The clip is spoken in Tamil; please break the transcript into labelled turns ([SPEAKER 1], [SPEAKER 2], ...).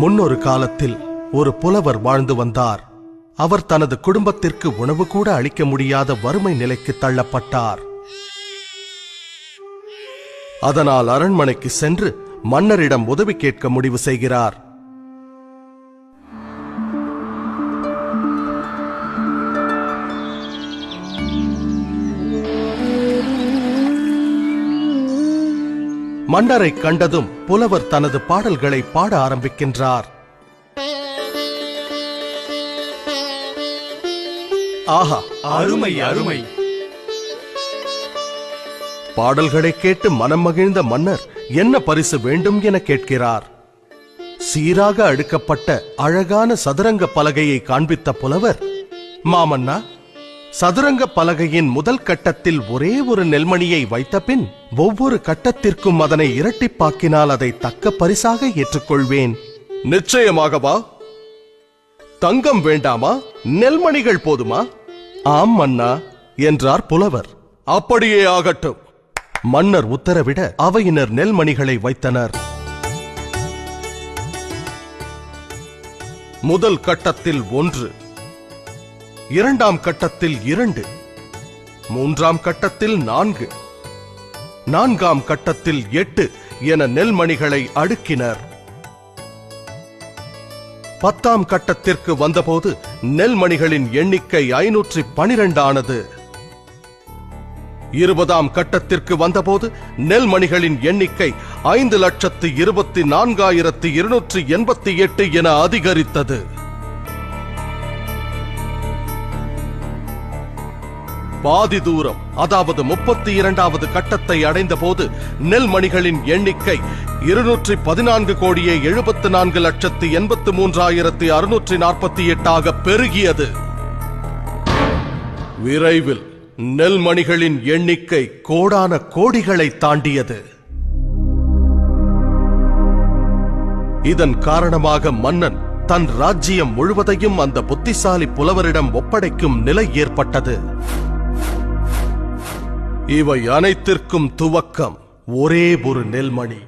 [SPEAKER 1] முன்னொரு காலத்தில் ஒரு புலவர் வாழ்ந்து வந்தார். அவர் தனது குடும்பத்திற்கு உணவு கூட அளிக்க முடியாத வறுமை நிலைக்கு தள்ளப்பட்டார். அதனால் அரண்மனைக்கு சென்று மன்னரிடம் உதவி கேட்க முடிவு செய்கிறார். மன்னரை கண்டதும் புலவர் தனது பாடல்களை பாட ஆரம்பிக்கின்றார். ஆஹா,
[SPEAKER 2] அருமை அருமை!
[SPEAKER 1] பாடல்களை கேட்டு மனம் மகிழ்ந்த மன்னர் என்ன பரிசு வேண்டும் என கேட்கிறார். சீராக அடுக்கப்பட்ட அழகான சதுரங்க பலகையை காண்பித்த புலவர், மாமன்னா, சதுரங்க பலகையின் முதல் கட்டத்தில் ஒரே ஒரு நெல்மணியை வைத்த பின் ஒவ்வொரு கட்டத்திற்கும் அதனை இரட்டிப்பாக்கினால் அதை தக்க பரிசாக ஏற்றுக்கொள்வேன். நிச்சயமாகவா? தங்கம் வேண்டாமா? நெல்மணிகள் போதுமா? ஆம் மன்னா என்றார் புலவர். அப்படியே ஆகட்டும். மன்னர் உத்தரவிட அவையினர் நெல்மணிகளை வைத்தனர். முதல் கட்டத்தில் 1, இரண்டாம் கட்டத்தில் 2, மூன்றாம் கட்டத்தில் 4, நான்காம் கட்டத்தில் 8 என நெல்மணிகளை அடுக்கினர். 10ஆம் கட்டத்திற்கு வந்தபோது நெல்மணிகளின் எண்ணிக்கை 512 ஆனது. 20ஆம் கட்டத்திற்கு வந்தபோது நெல்மணிகளின் எண்ணிக்கை 5,24,288 என அதிகரித்தது. பாதி தூரம், அதாவது 32வது கட்டத்தை அடைந்த போது நெல்மணிகளின் எண்ணிக்கை 214,74,83,648 பெருகியது. விரைவில் நெல்மணிகளின் எண்ணிக்கை கோடான கோடிகளை தாண்டியது. இதன் காரணமாக மன்னன் தன் ராஜ்யம் முழுவதையும் அந்த புத்திசாலி புலவரிடம் ஒப்படைக்கும் நிலை ஏற்பட்டது. இவை அனைத்திற்கும் துவக்கம் ஒரே ஒரு நெல்மணி.